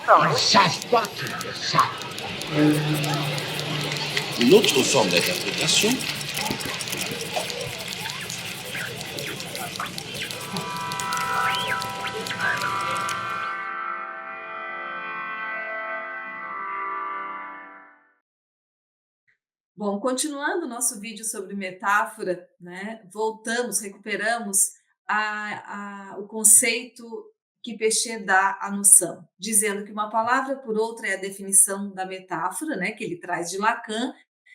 Ça se passe, ça. Une autre forme d'interprétation. Bom, continuando nosso vídeo sobre metáfora, né, recuperamos o conceito que Pechet dá à noção, dizendo que uma palavra por outra é a definição da metáfora, né, que ele traz de Lacan,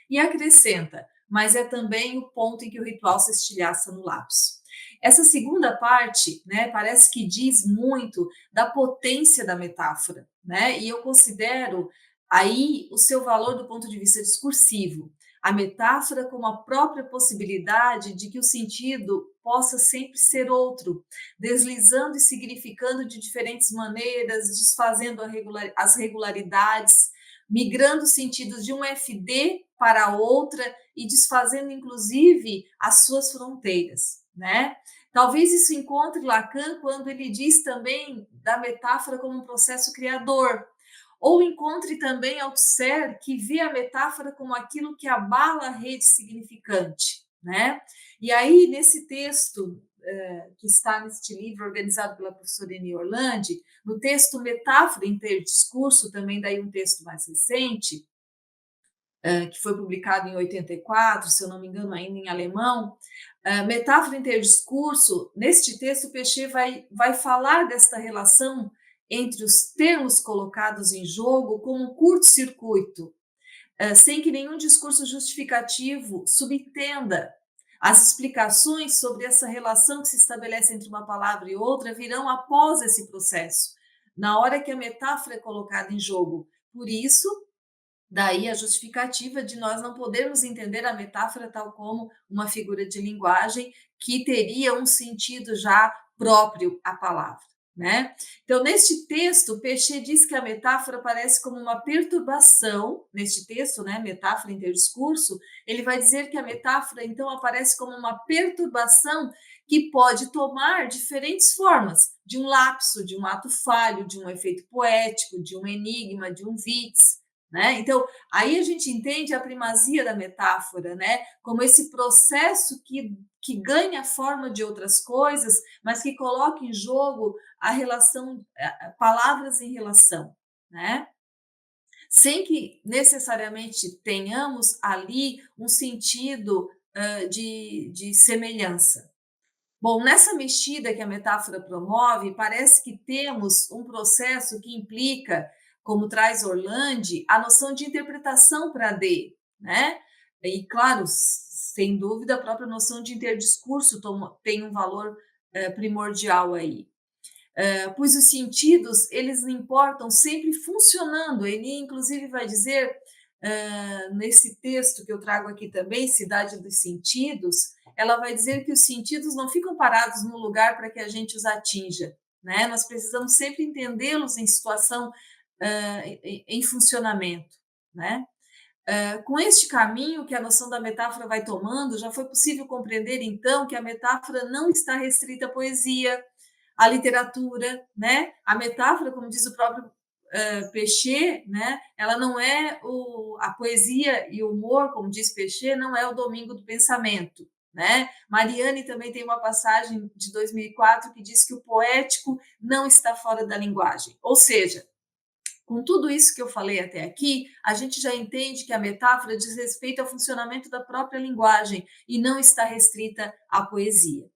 e acrescenta, mas é também o ponto em que o ritual se estilhaça no lápis. Essa segunda parte, né, parece que diz muito da potência da metáfora, né, e eu considero aí o seu valor do ponto de vista discursivo. A metáfora como a própria possibilidade de que o sentido possa sempre ser outro, deslizando e significando de diferentes maneiras, desfazendo as regularidades, migrando sentidos de um FD para outra e desfazendo, inclusive, as suas fronteiras, né? Talvez isso encontre Lacan quando ele diz também da metáfora como um processo criador, ou encontre também Althusser, que vê a metáfora como aquilo que abala a rede significante, né? E aí, nesse texto que está neste livro organizado pela professora Eni Orlandi, no texto Metáfora Interdiscurso, também daí um texto mais recente, que foi publicado em 84, se eu não me engano, ainda em alemão, Metáfora Interdiscurso, neste texto, Pechet vai falar desta relação entre os termos colocados em jogo como um curto-circuito, sem que nenhum discurso justificativo subtenda. As explicações sobre essa relação que se estabelece entre uma palavra e outra virão após esse processo, na hora que a metáfora é colocada em jogo. Por isso, daí a justificativa de nós não podermos entender a metáfora tal como uma figura de linguagem que teria um sentido já próprio à palavra, né? Então, neste texto, Pechet diz que a metáfora aparece como uma perturbação, neste texto, né, metáfora interdiscurso, ele vai dizer que a metáfora, então, aparece como uma perturbação que pode tomar diferentes formas, de um lapso, de um ato falho, de um efeito poético, de um enigma, de um witz, né? Então, aí a gente entende a primazia da metáfora, né? Como esse processo que ganha a forma de outras coisas, mas que coloca em jogo a relação, palavras em relação, né? Sem que necessariamente tenhamos ali um sentido de semelhança. Bom, nessa mexida que a metáfora promove, parece que temos um processo que implica, como traz Orlandi, a noção de interpretação para D, né? E, claro, sem dúvida, a própria noção de interdiscurso tem um valor primordial aí. Pois os sentidos, eles importam sempre funcionando. Ele, inclusive, vai dizer, nesse texto que eu trago aqui também, Cidade dos Sentidos, ela vai dizer que os sentidos não ficam parados no lugar para que a gente os atinja, né? Nós precisamos sempre entendê-los em situação, em funcionamento, né? Com este caminho que a noção da metáfora vai tomando, já foi possível compreender, então, que a metáfora não está restrita à poesia, à literatura, né? A metáfora, como diz o próprio Pechet, né? Ela não é a poesia e o humor, como diz Pechet, não é o domingo do pensamento, né? Mariani também tem uma passagem de 2004 que diz que o poético não está fora da linguagem. Ou seja, com tudo isso que eu falei até aqui, a gente já entende que a metáfora diz respeito ao funcionamento da própria linguagem e não está restrita à poesia.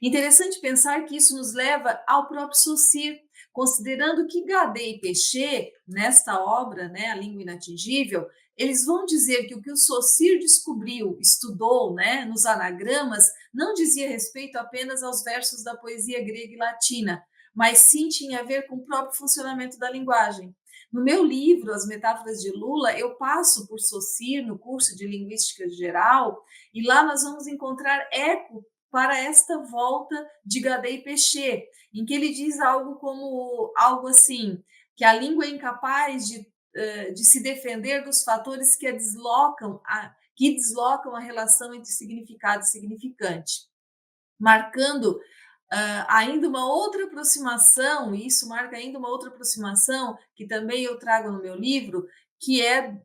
Interessante pensar que isso nos leva ao próprio Saussure, considerando que Gadet e Pechet, nesta obra, né, A Língua Inatingível, eles vão dizer que o que o Saussure descobriu, estudou, né, nos anagramas, não dizia respeito apenas aos versos da poesia grega e latina, mas sim tinha a ver com o próprio funcionamento da linguagem. No meu livro, As Metáforas de Lula, eu passo por Saussure no curso de Linguística Geral, e lá nós vamos encontrar eco para esta volta de Gadet e Pechet, em que ele diz algo assim, que a língua é incapaz de se defender dos fatores que deslocam a relação entre significado e significante, marcando ainda uma outra aproximação, e isso marca ainda uma outra aproximação, que também eu trago no meu livro, que é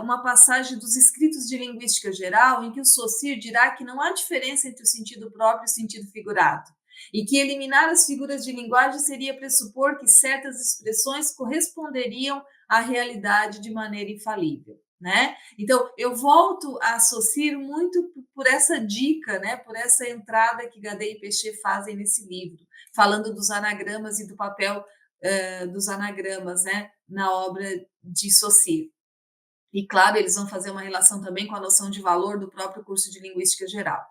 uma passagem dos escritos de linguística geral, em que o Saussure dirá que não há diferença entre o sentido próprio e o sentido figurado, e que eliminar as figuras de linguagem seria pressupor que certas expressões corresponderiam à realidade de maneira infalível. Né? Então, eu volto a associar muito por essa dica, né? Por essa entrada que Gadei e Pechet fazem nesse livro, falando dos anagramas e do papel dos anagramas, né? Na obra de Saussure. E, claro, eles vão fazer uma relação também com a noção de valor do próprio curso de Linguística Geral.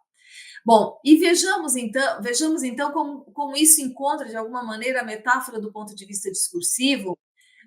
Bom, e vejamos então como isso encontra, de alguma maneira, a metáfora do ponto de vista discursivo,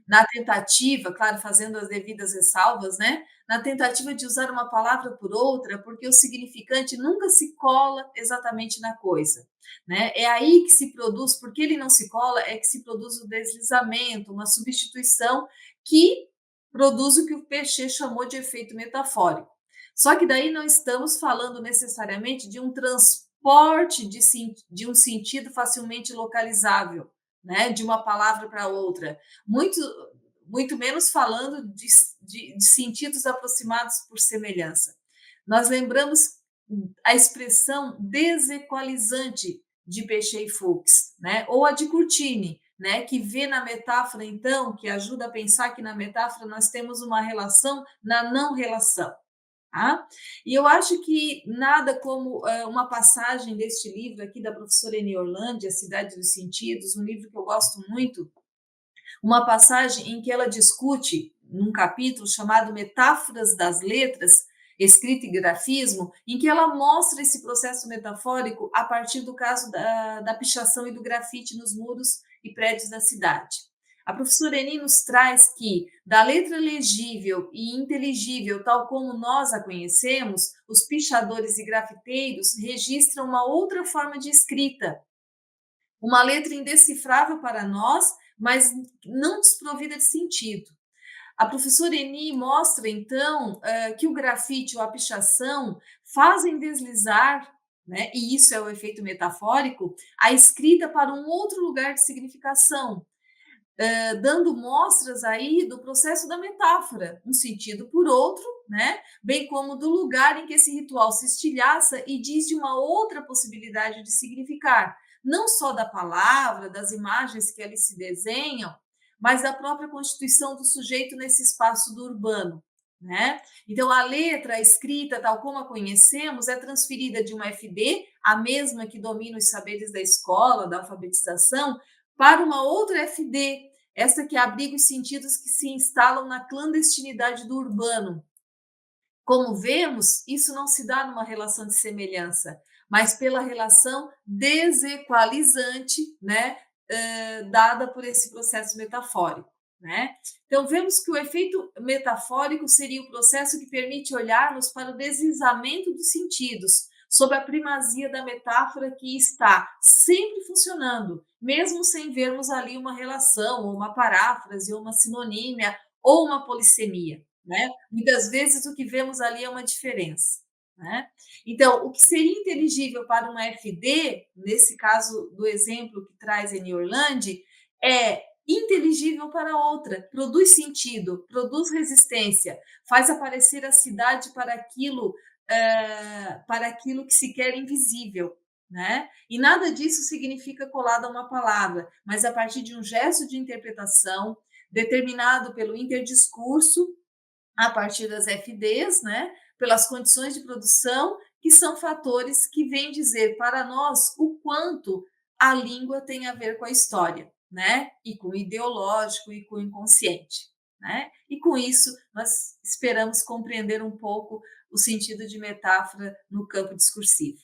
na tentativa, claro, fazendo as devidas ressalvas, né, na tentativa de usar uma palavra por outra, porque o significante nunca se cola exatamente na coisa, né? É aí que se produz, porque ele não se cola, é que se produz o deslizamento, uma substituição que produz o que o Pechet chamou de efeito metafórico. Só que daí não estamos falando necessariamente de um transporte de um sentido facilmente localizável, né, de uma palavra para outra. Muito, muito menos falando de sentidos aproximados por semelhança. Nós lembramos a expressão desequalizante de Pechet e Fuchs, né? Ou a de Curtini, né? Que vê na metáfora, então, que ajuda a pensar que na metáfora nós temos uma relação na não relação. Tá? E eu acho que nada como uma passagem deste livro aqui da professora Eni Orlandi, A Cidade dos Sentidos, um livro que eu gosto muito, uma passagem em que ela discute, num capítulo chamado Metáforas das Letras, Escrita e Grafismo, em que ela mostra esse processo metafórico a partir do caso da pichação e do grafite nos muros e prédios da cidade. A professora Eni nos traz que, da letra legível e inteligível, tal como nós a conhecemos, os pichadores e grafiteiros registram uma outra forma de escrita, uma letra indecifrável para nós, mas não desprovida de sentido. A professora Eni mostra, então, que o grafite ou a pichação fazem deslizar, né, e isso é o efeito metafórico, a escrita para um outro lugar de significação, dando mostras aí do processo da metáfora, um sentido por outro, né, bem como do lugar em que esse ritual se estilhaça e diz de uma outra possibilidade de significar, não só da palavra, das imagens que ali se desenham, mas da própria constituição do sujeito nesse espaço do urbano. Né? Então, a letra, a escrita, tal como a conhecemos, é transferida de uma FD, a mesma que domina os saberes da escola, da alfabetização, para uma outra FD, essa que abriga os sentidos que se instalam na clandestinidade do urbano. Como vemos, isso não se dá numa relação de semelhança, mas pela relação desequalizante, né, dada por esse processo metafórico. Né? Então, vemos que o efeito metafórico seria o processo que permite olharmos para o deslizamento dos sentidos, sob a primazia da metáfora que está sempre funcionando, mesmo sem vermos ali uma relação, ou uma paráfrase, ou uma sinonímia, ou uma polissemia. Né? Muitas vezes o que vemos ali é uma diferença. Né? Então, o que seria inteligível para uma FD, nesse caso do exemplo que traz Eni Orlandi, é inteligível para outra, produz sentido, produz resistência, faz aparecer a cidade para aquilo que se quer invisível. Né? E nada disso significa colado a uma palavra, mas a partir de um gesto de interpretação determinado pelo interdiscurso, a partir das FDs, né? Pelas condições de produção, que são fatores que vêm dizer para nós o quanto a língua tem a ver com a história, né? E com o ideológico e com o inconsciente. Né? E com isso, nós esperamos compreender um pouco o sentido de metáfora no campo discursivo.